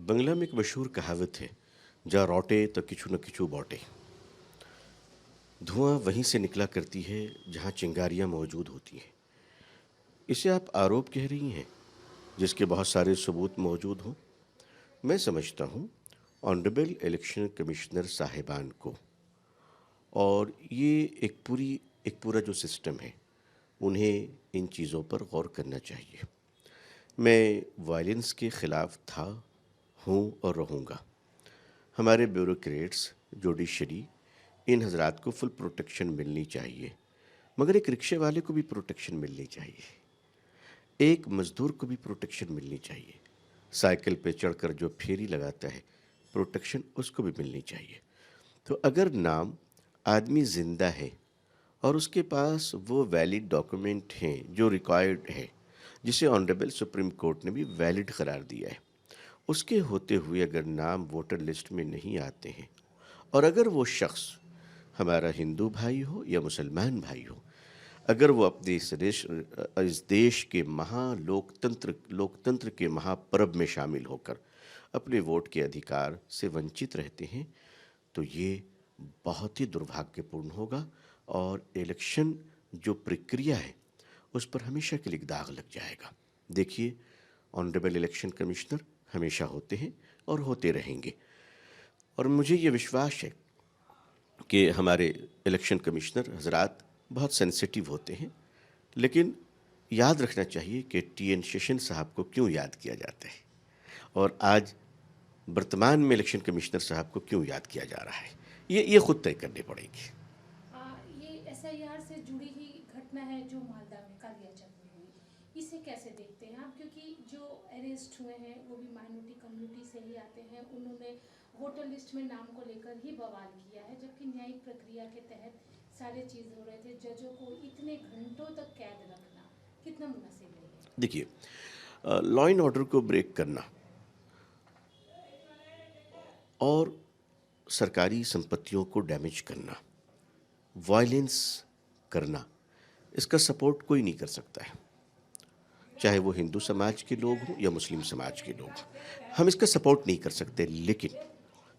बंगला में एक मशहूर कहावत है, जा रौटे तो किचु न किचु बौटे। धुआं वहीं से निकला करती है जहाँ चिंगारियाँ मौजूद होती हैं। इसे आप आरोप कह रही हैं, जिसके बहुत सारे सबूत मौजूद हों। मैं समझता हूँ ऑनरेबल इलेक्शन कमिश्नर साहिबान को, और ये एक पूरा जो सिस्टम है, उन्हें इन चीज़ों पर गौर करना चाहिए। मैं वायलेंस के ख़िलाफ़ था, हूँ और रहूँगा। हमारे ब्यूरोक्रेट्स, जुडिशरी, इन हजरात को फुल प्रोटेक्शन मिलनी चाहिए, मगर एक रिक्शे वाले को भी प्रोटेक्शन मिलनी चाहिए, एक मज़दूर को भी प्रोटेक्शन मिलनी चाहिए, साइकिल पे चढ़कर जो फेरी लगाता है, प्रोटेक्शन उसको भी मिलनी चाहिए। तो अगर नाम आदमी ज़िंदा है और उसके पास वो वैलिड डॉक्यूमेंट हैं जो रिक्वायर्ड है, जिसे ऑनरेबल सुप्रीम कोर्ट ने भी वैलिड करार दिया है, उसके होते हुए अगर नाम वोटर लिस्ट में नहीं आते हैं, और अगर वो शख्स हमारा हिंदू भाई हो या मुसलमान भाई हो, अगर वो अपने इस देश के लोकतंत्र के महापर्व में शामिल होकर अपने वोट के अधिकार से वंचित रहते हैं, तो ये बहुत ही दुर्भाग्यपूर्ण होगा और इलेक्शन जो प्रक्रिया है उस पर हमेशा के लिए दाग लग जाएगा। देखिए, ऑनरेबल इलेक्शन कमिश्नर हमेशा होते हैं और होते रहेंगे, और मुझे ये विश्वास है कि हमारे इलेक्शन कमिश्नर हजरात बहुत सेंसिटिव होते हैं। लेकिन याद रखना चाहिए कि टी.एन. शेषन साहब को क्यों याद किया जाता है और आज वर्तमान में इलेक्शन कमिश्नर साहब को क्यों याद किया जा रहा है, ये खुद तय करनी पड़ेगी। ये एसआईआर से जुड़ी ही घटना है जो मालदा में कालियाचक में हुई, इसे कैसे देखते हैं आप? क्योंकि जो अरेस्ट हुए हैं वो भी माइनॉरिटी कम्युनिटी से ही आते हैं। उन्होंने वोटर लिस्ट में नाम को लेकर ही बवाल किया है, जबकि न्यायिक प्रक्रिया के तहत सारे चीज़ हो रहे थे। जजों को इतने घंटों तक कैद रखना कितना मुनासिब है? देखिए, लॉ एंड ऑर्डर को ब्रेक करना और सरकारी संपत्तियों को डैमेज करना, वायलेंस करना, इसका सपोर्ट कोई नहीं कर सकता है, चाहे वो हिंदू समाज के लोग हों या मुस्लिम समाज के लोग। हम इसका सपोर्ट नहीं कर सकते। लेकिन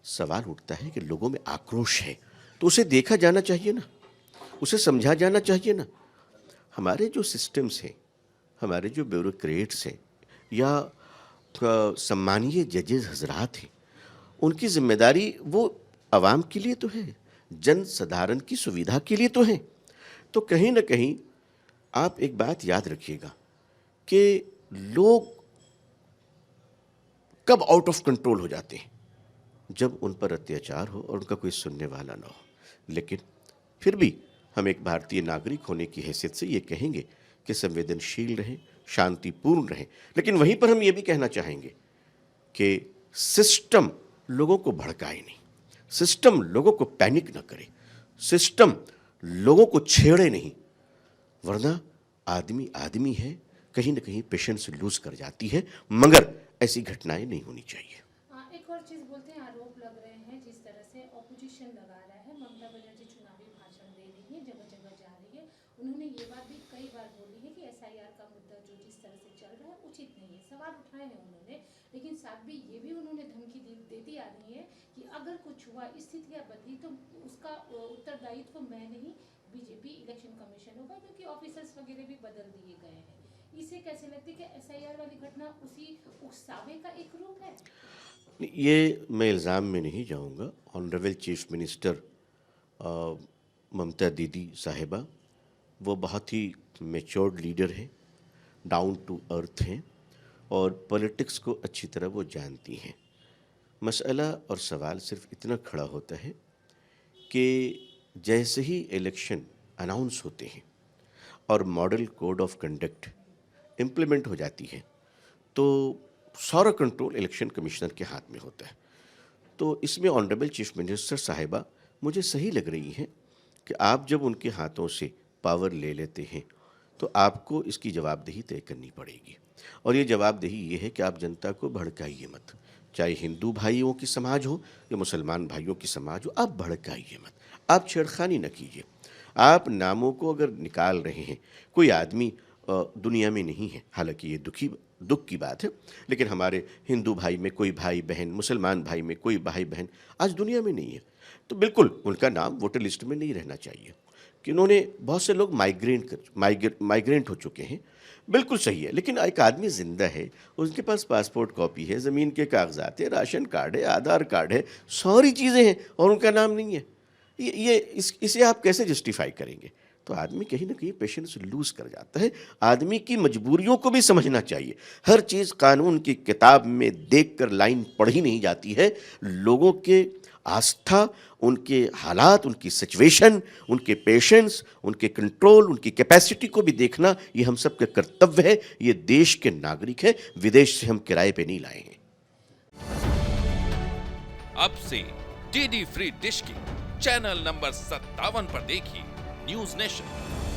सवाल उठता है कि लोगों में आक्रोश है, तो उसे देखा जाना चाहिए ना, उसे समझा जाना चाहिए ना। हमारे जो सिस्टम्स हैं, हमारे जो ब्यूरोक्रेट्स हैं या सम्मानीय जजेस हजरात हैं, उनकी जिम्मेदारी वो आवाम के लिए तो है, जन साधारण की सुविधा के लिए तो है। तो कहीं ना कहीं आप एक बात याद रखिएगा कि लोग कब आउट ऑफ कंट्रोल हो जाते हैं, जब उन पर अत्याचार हो और उनका कोई सुनने वाला ना हो। लेकिन फिर भी हम एक भारतीय नागरिक होने की हैसियत से ये कहेंगे कि संवेदनशील रहें, शांतिपूर्ण रहें। लेकिन वहीं पर हम ये भी कहना चाहेंगे कि सिस्टम लोगों को भड़काए नहीं, सिस्टम लोगों को पैनिक ना करे, सिस्टम लोगों को छेड़े नहीं, वरना आदमी आदमी है, कहीं ना कहीं पेशेंस लूज कर जाती है। मगर ऐसी घटनाएं नहीं होनी चाहिए। एक और चीज़ बोलते हैं, आरोप लग रहे हैं जिस तरह से ऑपोजिशन लगा रहा है। ममता बनर्जी चुनावी भाषण दे रही है, जगह जगह जा रही है। उन्होंने ये बात भी कई बार बोली है कि एसआईआर का मुद्दा जो जिस तरह से चल रहा है उचित नहीं है। सवाल उठाए हैं उन्होंने, लेकिन साथ भी ये भी उन्होंने धमकी देती आ रही है कि अगर कुछ हुआ, स्थितियाँ बदली, तो उसका उत्तरदायित्व मैं नहीं, बीजेपी इलेक्शन कमीशन होगा, क्योंकि ऑफिसर्स वगैरह भी बदल दिए गए हैं। इसे कैसे लगती है कि एसआईआर वाली घटना उसी उकसावे का एक रूप है? ये मैं इल्ज़ाम में नहीं जाऊंगा। ऑनरेबल चीफ मिनिस्टर ममता दीदी साहिबा, वो बहुत ही मेच्योर्ड लीडर हैं, डाउन टू अर्थ हैं और पॉलिटिक्स को अच्छी तरह वो जानती हैं। मसला और सवाल सिर्फ इतना खड़ा होता है कि जैसे ही इलेक्शन अनाउंस होते हैं और model code of conduct implement हो जाती है, तो सारा कंट्रोल इलेक्शन कमिश्नर के हाथ में होता है। तो इसमें ऑनरेबल चीफ मिनिस्टर साहिबा मुझे सही लग रही हैं कि आप जब उनके हाथों से पावर ले लेते हैं, तो आपको इसकी जवाबदेही तय करनी पड़ेगी। और ये जवाबदेही ये है कि आप जनता को भड़काइए मत, चाहे हिंदू भाइयों की समाज हो या मुसलमान भाइयों की समाज हो, आप भड़काइए मत, आप छेड़खानी न कीजिए। आप नामों को अगर निकाल रहे हैं, कोई आदमी दुनिया में नहीं है, हालांकि ये दुखी दुख की बात है। लेकिन हमारे हिंदू भाई में कोई भाई बहन, मुसलमान भाई में कोई भाई बहन आज दुनिया में नहीं है, तो बिल्कुल उनका नाम वोटर लिस्ट में नहीं रहना चाहिए। कि उन्होंने, बहुत से लोग माइग्रेंट हो चुके हैं, बिल्कुल सही है, लेकिन एक आदमी ज़िंदा है, उसके पास पासपोर्ट कॉपी है, ज़मीन के कागजात है, राशन कार्ड है, आधार कार्ड है, सारी चीज़ें हैं, और उनका नाम नहीं है। इसे आप कैसे जस्टिफाई करेंगे? तो आदमी कहीं ना कहीं पेशेंस लूज कर जाता है। आदमी की मजबूरियों को भी समझना चाहिए। हर चीज़ कानून की किताब में देखकर लाइन पढ़ी नहीं जाती है। लोगों के आस्था, उनके हालात, उनकी सिचुएशन, उनके पेशेंस, उनके कंट्रोल, उनकी कैपेसिटी को भी देखना ये हम सबका कर्तव्य है। ये देश के नागरिक हैं, विदेश से हम किराए पे नहीं लाए हैं। अब से डीडी फ्री डिश की चैनल नंबर 57 पर देखिए न्यूज नेशन।